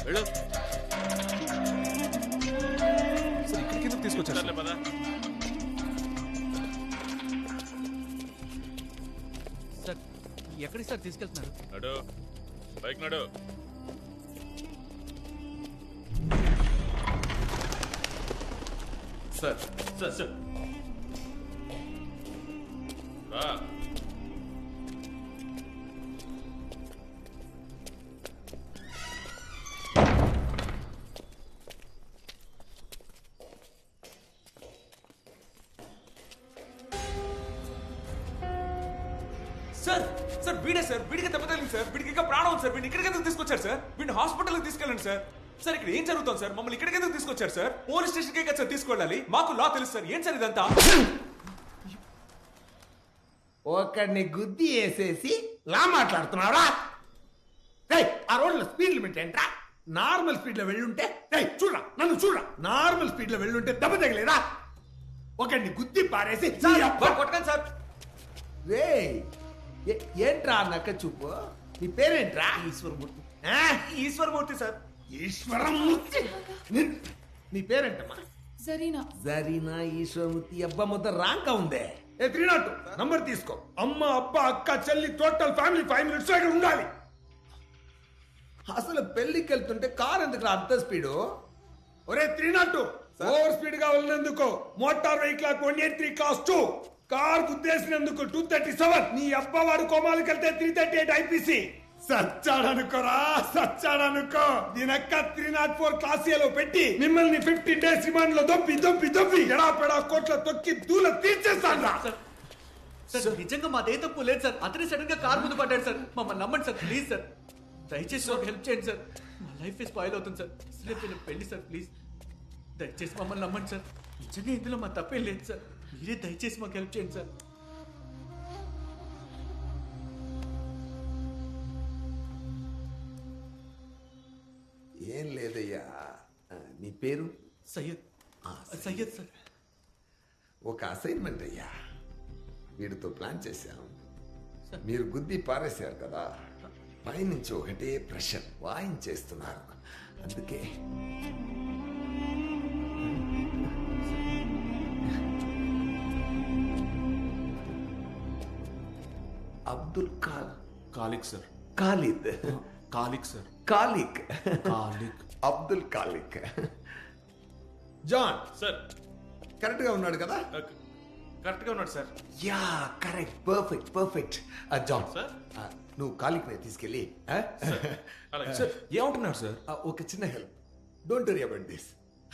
వెళ్ళు. సార్ ఇక్కడికి ఎందుకు తీసుకొచ్చారు సర్లే పద. సార్ ఎక్కడికి సార్ తీసుకెళ్తున్నారు? నడు బైక్ నడు. సార్ సార్ సార్ రా. సార్ సార్ వీడే సార్, వీడికి దెబ్బ తగిలింది సార్, వీడికి ఇంకా ప్రాణం ఉంది సార్, వీడిని ఇక్కడికి ఎందుకు తీసుకొచ్చారు సార్? వీడిని హాస్పిటల్కి తీసుకెళ్ళండి సార్. సార్ ఇక్కడ ఏం జరుగుతుంది సార్? మమ్మల్ని ఇక్కడికి ఎందుకు తీసుకొచ్చారు సార్? పోలీస్ స్టేషన్కే కదా సార్ తీసుకెళ్ళాలి, మాకు లా తెలుసు సార్. ఏం సార్ ఇదంతా? ఒకడిని గుద్ది వేసేసి లా మాట్లాడుతున్నారా? ఆ రోడ్లో స్పీడ్ లిమిట్ ఏంట్రా? నార్మల్ స్పీడ్ లో వెళ్ళుంటే చూడరా, నన్ను చూడరా, నార్మల్ స్పీడ్ లో వెళ్ళుంటే దెబ్బ తగిలేదా? ఒకడిని గుద్ది పారేసి కొట్టండి సార్. రేయ్, ఏంట్రా నక్క చూపు? నీ పేరేంట్రా? ఈశ్వరమూర్తి. ఆ? ఈశ్వరమూర్తి సార్. ఈశ్వరమూర్తి. నీ పేరేంటమ్మా? జరీనా. జరీనా ఈశ్వరమూర్తి. అబ్బా ముద్ద రాంకా ఉందే. 302 నంబర్ తీసుకో. అమ్మ అబ్బా అక్క చెల్లి టోటల్ ఫ్యామిలీ 5 minutes ఇక్కడ ఉండాలి. అసలు పెళ్లికి వెళ్తుంటే కార్ ఎందుకు అంత స్పీడు? ఒరే 302 ఓవర్ స్పీడ్ గా వెళ్ళినందుకు మోటార్ వెహికల్ 183 క్లాస్ 2 కార్ గుద్దేసినందుకు 237. నీ అబ్బా వాడు కోమాలకు వెళ్తే 338 ఐపీసీ. సచ్చాడనుకోరా, సచ్చాడనుకో. దీనక్క 304 క్లాస్ ఏలో పెట్టి మిమ్మల్ని 15 days రిమాండ్ లో దొబ్బి ఎడాపెడా కోట్ల తొక్కి దూల తీర్చేస్తాను. సార్ నిజంగా మాదే తప్పు లేదు సార్. అతనే సడన్ గా కార్ ముందు పడ్డాడు సార్. మమ్మల్ని నమ్మండి సార్, ప్లీజ్ సార్. దయచేసి మాకు హెల్ప్ చేయండి సార్. మా లైఫ్ స్పాయిల్ అవుతుంది సార్. అసలు పెళ్లి సార్, ప్లీజ్ దయచేసి మమ్మల్ని నమ్మండి సార్. నిజంగా ఇందులో మా తప్పేం లేదు సార్. మీరే దయచేసి మాకు హెల్ప్ చేయండి సార్. ఏం లేదయ్యా. నీ పేరు? సయ్యద్. సయ్యద్ సార్. ఒక అసైన్మెంట్ అయ్యా. వీడితో ప్లాన్ చేశాం. మీరు గుద్ది పారేశారు కదా, పైనుంచి ఒకటే ప్రెషర్ వాయించేస్తున్నారు. అందుకే Abdul Khaliq sir. Khalid. Khaliq sir. Khaliq. Khaliq. Abdul Khaliq. John sir correct గా ఉన్నాడు కదా? కరెక్ట్ గా ఉన్నాడు sir. Yeah correct, perfect perfect. John sir? నువ్వు కాలిక్ ని తీసుకెళ్ళి అలాగే సార్ ఏమంటున్నారు సార్? ఒక చిన్న help. Don't worry about this,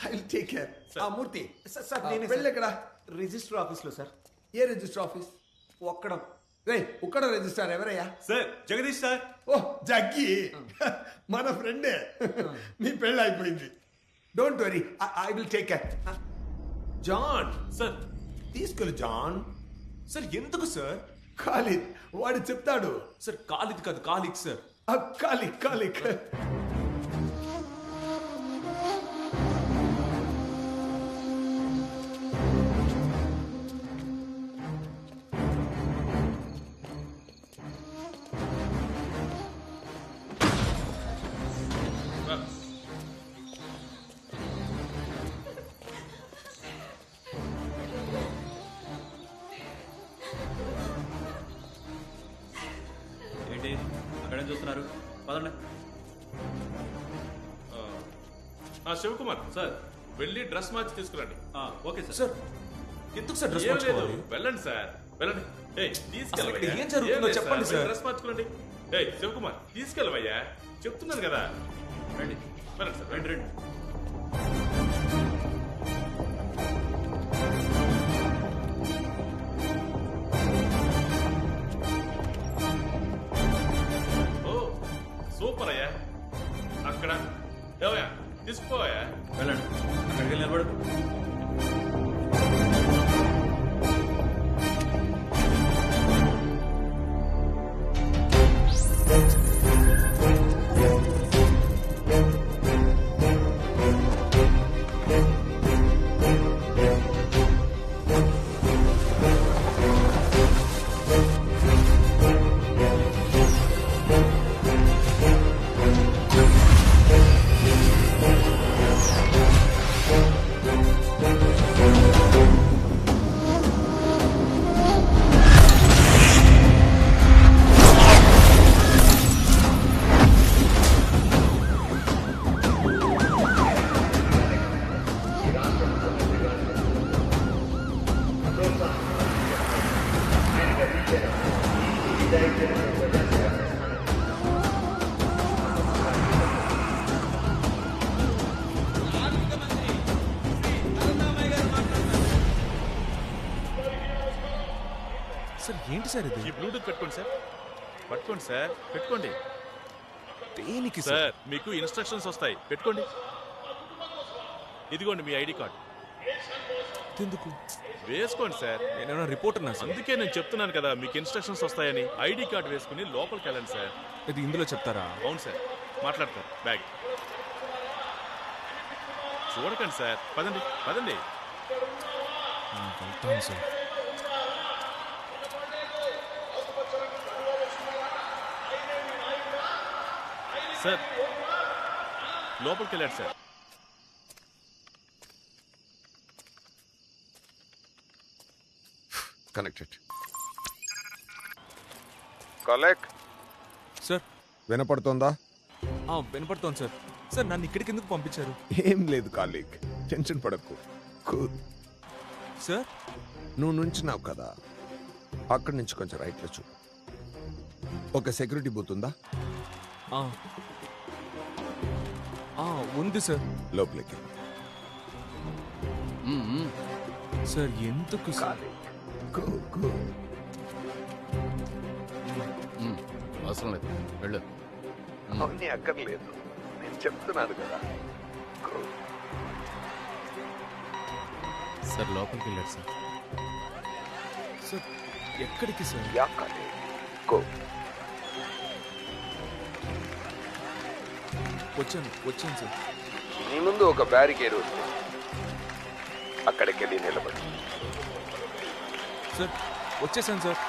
I will take care. Murthy sir పెళ్ళి ఎక్కడ? రిజిస్టర్ ఆఫీస్ లో సార్. ఏ రిజిస్టర్ ఆఫీస్? ఒక్కడం. రే ఉక్కడ రిజిస్టర్ ఎవరయ్యా? Sir Jagadish sir. ఓ జగ్గి, మన ఫ్రెండే. నీ పెళ్ళి అయిపోయింది. Don't worry, I will take care. John sir. తీసుకెళ్ళు జాన్. సార్ ఎందుకు సార్? ఖాలిద్ వాడు చెప్తాడు. సార్ కాలిక్ కాదు, కాలిక్ సార్. కాలిక్ కాలిక్. ఏంటి అక్కడేం చూస్తున్నారు? పదండి. శివకుమార్ సార్ వెళ్ళి డ్రెస్ మార్చి తీసుకురండి. Okay sir. సార్ ఎందుకు సార్ డ్రెస్ ఏం లేదు, మార్చుకోవాలి? వెళ్ళండి సార్, వెళ్ళండి. అసలు ఇక్కడ ఏం జరుగుతుందో చెప్పండి సార్. డ్రెస్ మార్చుకోండి. శివకుమార్ తీసుకెళ్ళవయ్యా, చెప్తున్నాను కదా. రండి వెళ్ళండి సార్, రండి రండి. ఓ సూపర్ అయ్యా. అక్కడ ఏవయ్యా తీసుకుపోవయ్యా. వెళ్ళండి, అక్కడికి వెళ్ళి నిలబడు. సార్ ఇది? ఈ బ్లూటూత్ పెట్టుకోండి సార్, పట్టుకోండి సార్, పెట్టుకోండి దేనికి సార్? సార్. మీకు ఇన్స్ట్రక్షన్స్ వస్తాయి, పెట్టుకోండి. ఇదిగోండి మీ ఐడి కార్డ్, ఎందుకు? వేసుకోండి సార్. నేనేమన్నా రిపోర్టర్ నా సార్? అందుకే నేను చెప్తున్నాను కదా మీకు ఇన్స్ట్రక్షన్స్ వస్తాయని. ఐడి కార్డ్ వేసుకుని లోపలికి వెళ్ళండి సార్. ఇది ఇందులో చెప్తారా? అవును సార్, మాట్లాడతారు. బ్యాగ్ చూడకండి సార్, పదండి పదండి. వెళ్తాను సార్. సార్ లోపలికి వెళ్ళాడు సార్. కనెక్టెడ్. కలెక్ట్. సార్ వినపడుతోందా? వినపడుతోంది సార్. సార్ నన్ను ఇక్కడికి ఎందుకు పంపించారు? ఏం లేదు కాలీగ్, టెన్షన్ పడకు. కూల్. సార్ నువ్వు నుంచున్నావు కదా, అక్కడి నుంచి కొంచెం రైట్లో చూ. ఒక సెక్యూరిటీ బూత్ ఉందా? ఉంది సార్. లోపలికి. సార్ ఎందుకు సార్? అవసరం లేదు, వెళ్ళు. అవన్నీ అక్కర్లేదు, నేను చెప్తున్నాను కదా. సార్ లోపలికి వెళ్ళాడు సార్. సార్ ఎక్కడికి సార్? వచ్చాను సార్. నీ ముందు ఒక బ్యారికేడ్ ఉంది, అక్కడికి వెళ్ళి నిలబడి. సార్ వచ్చేసాను సార్.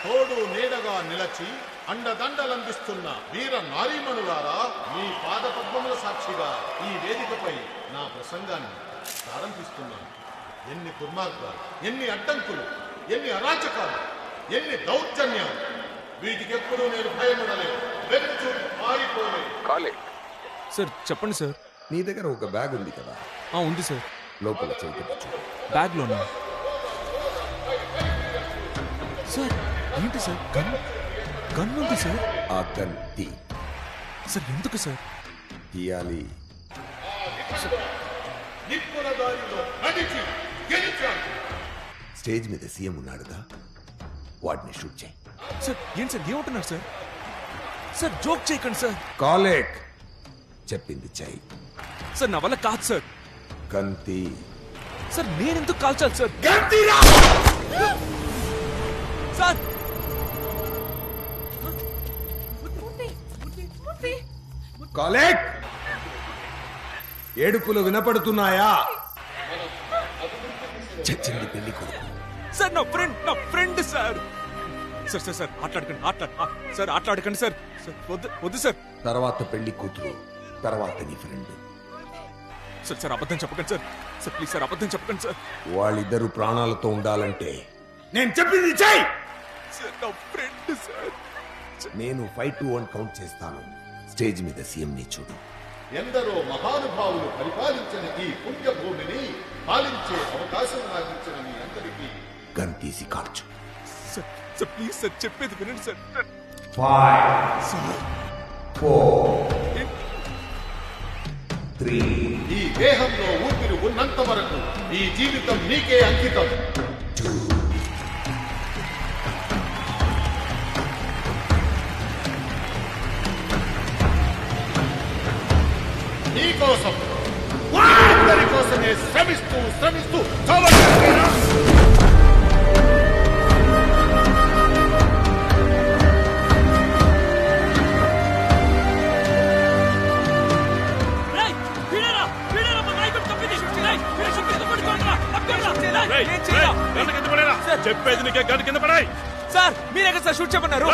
తోడు నీడగా నిలచి అండదండలందిస్తున్న వీర నారీమణులారా, మీ పాద పద్మముల సాక్షిగా ఈ వేదికపై నా ప్రసంగాన్ని ప్రారంభిస్తున్నాను. ఎన్ని దుర్మార్గాలు, ఎన్ని అడ్డంకులు, ఎన్ని అరాచకాలు, ఎన్ని దౌర్జన్యాలు, వీటికెప్పుడు నేను భయపడలేదు, వెనుచు పారిపోలేదు. కాలేజ్. సార్ చెప్పండి సార్. నీ దగ్గర ఒక బ్యాగ్ ఉంది కదా? ఉంది సార్. లోపల చేయించు. బ్యాగ్లోనా? సార్ ఏంటి సార్? గన్ ఉంది సార్. ఆ గన్ తీ. సార్ ఎందుకు సార్? తీయాలి. నిప్పుల దారిలో నడిచి గెలిచాను. స్టేజ్ మీద సీఎం ఉన్నాడుగా, వాడిని షూట్ చేయి. సార్ ఏంటి సార్ ఏమంటున్నారు సార్? సార్ జోక్ చేయకండి సార్. కాలేక్ చెప్పింది చెయ్యి. సార్ నా వల్ల కాదు సార్. గంతి. సార్ నేనెందుకు కాల్చాలి సార్? సార్ కాలేక్, ఏడుపులు వినపడుతున్నాయా? చచ్చింది పెళ్లి కొడుకు. సార్ నా friend sir. Sir sir sir ఆటలాడకండి సార్. సార్ వద్దు సార్. తర్వాత పెళ్లి కూతురు, తర్వాత నీ ఫ్రెండ్. సార్ అబద్ధం చెప్పకండి సార్. సార్ ప్లీజ్ సార్ అబద్ధం చెప్పకండి సార్. వాళ్ళిద్దరు ప్రాణాలతో ఉండాలంటే నేను చెప్పింది చెయ్యి. సార్ నా ఫ్రెండ్ సార్. నేను 5 to 1 కౌంట్ చేస్తాను. స్టేజ్ మీద సీఎం ని చూడు. ఎందరో మహానుభావులు పరిపాలించిన ఈ పుణ్యభూమిని పాలించే అవకాశం నాకు ఇచ్చిన మీ అందరికీ గన్ తీసి కార్చు. సార్ ప్లీజ్ సార్ చెప్పేది వినండి సార్. 5 సార్ 4 3 ఈ దేహంలో ఊపిరి ఉన్నంత వరకు ఈ జీవితం నీకే అంకితం. నీకోసం, అందరి కోసమే శ్రమిస్తూ చావగలిగేనా? చెప్పేది నీకే గన్ కింద పడాయి. సార్ మీరే కదా సార్ షూట్ చేయమన్నారు.